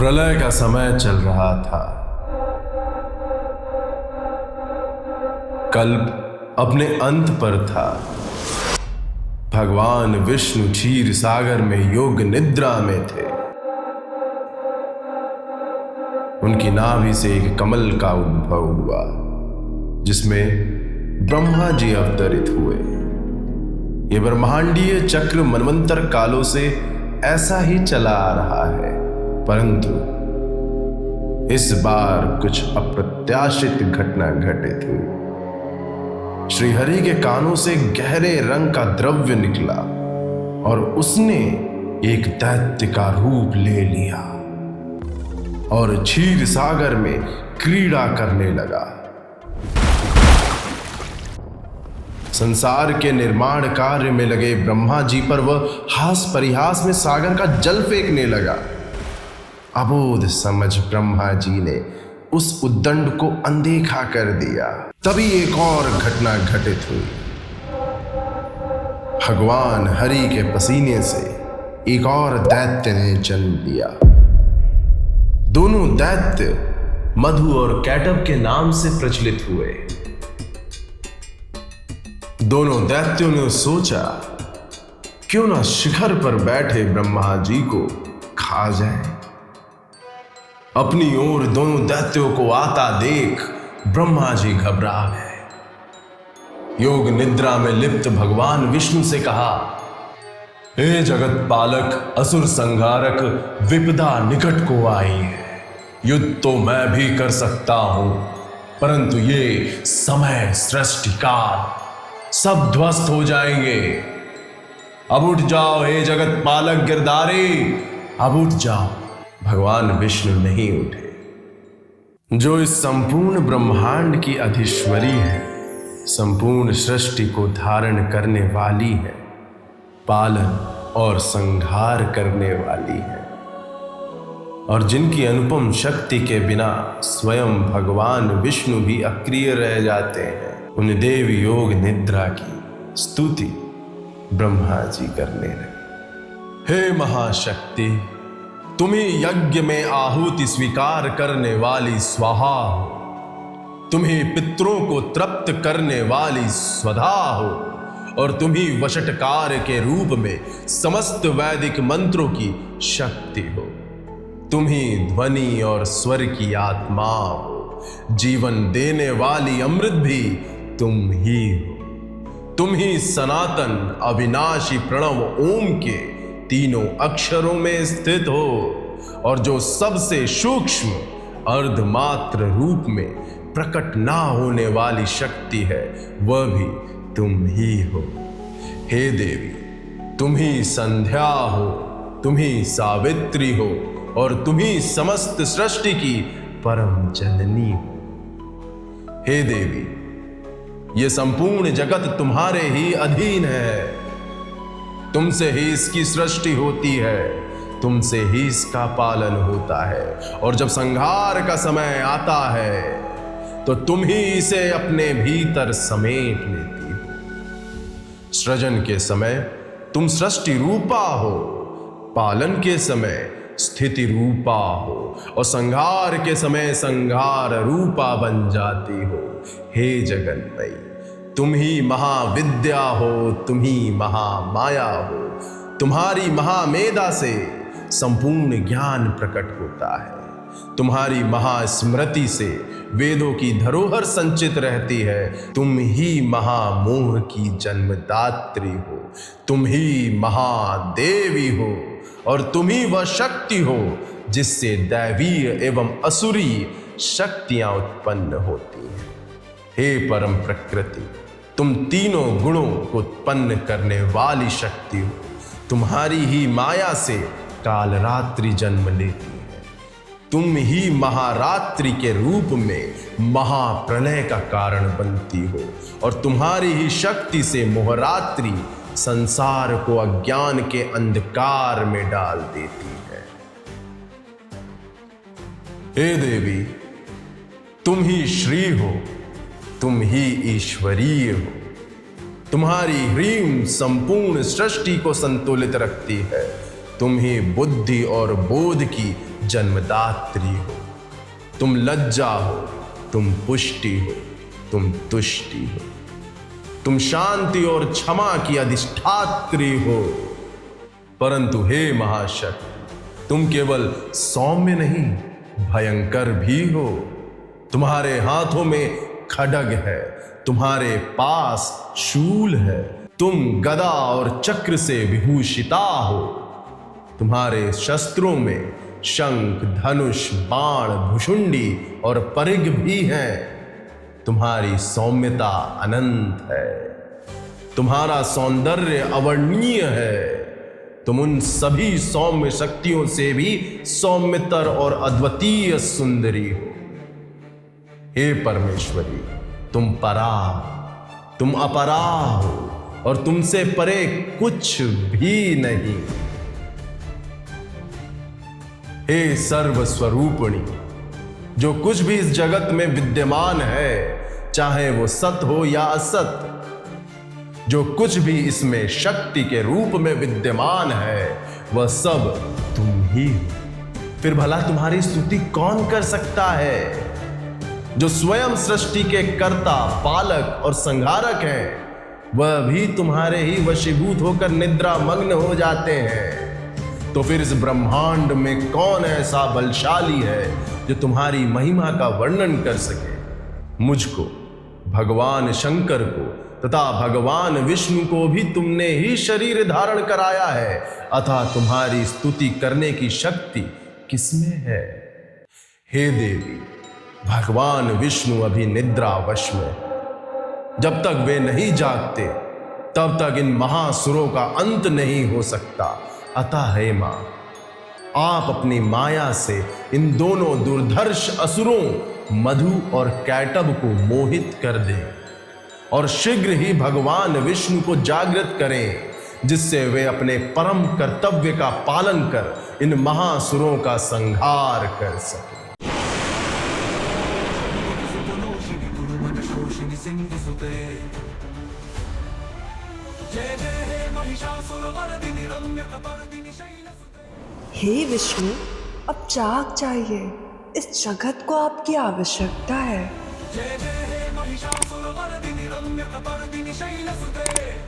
प्रलय का समय चल रहा था। कल्प अपने अंत पर था। भगवान विष्णु क्षीर सागर में योग निद्रा में थे। उनकी नाभि से एक कमल का उद्भव हुआ, जिसमें ब्रह्मा जी अवतरित हुए। ये ब्रह्मांडीय चक्र मनवंतर कालों से ऐसा ही चला आ रहा है, परंतु इस बार कुछ अप्रत्याशित घटना घटित हुई। श्रीहरि के कानों से गहरे रंग का द्रव्य निकला और उसने एक दैत्य का रूप ले लिया और क्षीर सागर में क्रीड़ा करने लगा। संसार के निर्माण कार्य में लगे ब्रह्मा जी पर वह हास परिहास में सागर का जल फेंकने लगा। अबोध समझ ब्रह्मा जी ने उस उद्दंड को अनदेखा कर दिया। तभी एक और घटना घटित हुई। भगवान हरि के पसीने से एक और दैत्य ने जन्म लिया। दोनों दैत्य मधु और कैटव के नाम से प्रचलित हुए। दोनों दैत्यों ने सोचा, क्यों ना शिखर पर बैठे ब्रह्मा जी को खा जाए। अपनी ओर दोनों दैत्यों को आता देख ब्रह्मा जी घबरा गए। योग निद्रा में लिप्त भगवान विष्णु से कहा, हे जगत पालक, असुर संहारक, विपदा निकट को आई है। युद्ध तो मैं भी कर सकता हूं, परंतु ये समय सृष्टि काल सब ध्वस्त हो जाएंगे। अब उठ जाओ हे जगत पालक गिरधारी, अब उठ जाओ। भगवान विष्णु नहीं उठे। जो इस संपूर्ण ब्रह्मांड की अधीश्वरी है, संपूर्ण सृष्टि को धारण करने वाली है, पालन और संहार करने वाली है, और जिनकी अनुपम शक्ति के बिना स्वयं भगवान विष्णु भी अक्रिय रह जाते हैं, उन देव योग निद्रा की स्तुति ब्रह्मा जी करने लगे। हे महाशक्ति, तुम्ही यज्ञ में आहुति स्वीकार करने वाली स्वाहा हो, तुम्ही पितरों को तृप्त करने वाली स्वधा हो, और तुम्ही वशटकार के रूप में समस्त वैदिक मंत्रों की शक्ति हो। तुम्ही ध्वनि और स्वर की आत्मा हो, जीवन देने वाली अमृत भी तुम ही हो। तुम ही सनातन अविनाशी प्रणव ओम के तीनों अक्षरों में स्थित हो, और जो सबसे सूक्ष्म अर्धमात्र रूप में प्रकट ना होने वाली शक्ति है, वह भी तुम ही हो। हे देवी, तुम ही संध्या हो, तुम ही सावित्री हो, और तुम ही समस्त सृष्टि की परम जननी हो। हे देवी, ये संपूर्ण जगत तुम्हारे ही अधीन है। तुमसे ही इसकी सृष्टि होती है, तुमसे ही इसका पालन होता है, और जब संहार का समय आता है तो तुम ही इसे अपने भीतर समेट लेती हो। सृजन के समय तुम सृष्टि रूपा हो, पालन के समय स्थिति रूपा हो, और संहार के समय संहार रूपा बन जाती हो। हे जगन्मयी, तुम ही महाविद्या हो, तुम ही महामाया हो। तुम्हारी महामेधा से संपूर्ण ज्ञान प्रकट होता है। तुम्हारी महास्मृति से वेदों की धरोहर संचित रहती है। तुम ही महामोह की जन्मदात्री हो, तुम ही महादेवी हो, और तुम ही वह शक्ति हो जिससे दैवीय एवं असुरी शक्तियां उत्पन्न होती हैं। हे परम प्रकृति, तुम तीनों गुणों को उत्पन्न करने वाली शक्ति हो। तुम्हारी ही माया से कालरात्रि जन्म लेती है। तुम ही महारात्रि के रूप में महाप्रलय का कारण बनती हो, और तुम्हारी ही शक्ति से मोहरात्रि संसार को अज्ञान के अंधकार में डाल देती है। हे देवी, तुम ही श्री हो, तुम ही ईश्वरीय हो। तुम्हारी ह्रीम संपूर्ण सृष्टि को संतुलित रखती है। तुम ही बुद्धि और बोध की जन्मदात्री हो। तुम लज्जा हो, तुम पुष्टि हो, तुम तुष्टि हो। तुम शांति और क्षमा की अधिष्ठात्री हो। परंतु हे महाशक्ति, तुम केवल सौम्य नहीं, भयंकर भी हो। तुम्हारे हाथों में खड्ग है, तुम्हारे पास शूल है। तुम गदा और चक्र से विभूषिता हो। तुम्हारे शस्त्रों में शंख, धनुष, बाण, भुषुंडी और परिघ भी हैं। तुम्हारी सौम्यता अनंत है। तुम्हारा सौंदर्य अवर्णनीय है। तुम उन सभी सौम्य शक्तियों से भी सौम्यतर और अद्वितीय सुंदरी हो। हे परमेश्वरी, तुम परा, तुम अपरा हो और तुमसे परे कुछ भी नहीं। हे सर्वस्वरूपिणी, जो कुछ भी इस जगत में विद्यमान है, चाहे वो सत हो या असत, जो कुछ भी इसमें शक्ति के रूप में विद्यमान है, वह सब तुम ही हो। फिर भला तुम्हारी स्तुति कौन कर सकता है? जो स्वयं सृष्टि के कर्ता, पालक और संहारक हैं, वह भी तुम्हारे ही वशीभूत होकर निद्रा मग्न हो जाते हैं। तो फिर इस ब्रह्मांड में कौन ऐसा बलशाली है जो तुम्हारी महिमा का वर्णन कर सके? मुझको, भगवान शंकर को तथा भगवान विष्णु को भी तुमने ही शरीर धारण कराया है, अतः तुम्हारी स्तुति करने की शक्ति किसमें है? हे देवी, भगवान विष्णु अभी निद्रावश में। जब तक वे नहीं जागते, तब तक इन महासुरों का अंत नहीं हो सकता। अतः हे मां, आप अपनी माया से इन दोनों दुर्धर्ष असुरों मधु और कैटब को मोहित कर दें और शीघ्र ही भगवान विष्णु को जागृत करें, जिससे वे अपने परम कर्तव्य का पालन कर इन महासुरों का संहार कर सकें। हे विष्णु, अब जाग जाइए, इस जगत को आपकी आवश्यकता है। जय जय हे महिषासुरमर्दिनि रम्य कपर्दिनि शैलसुते।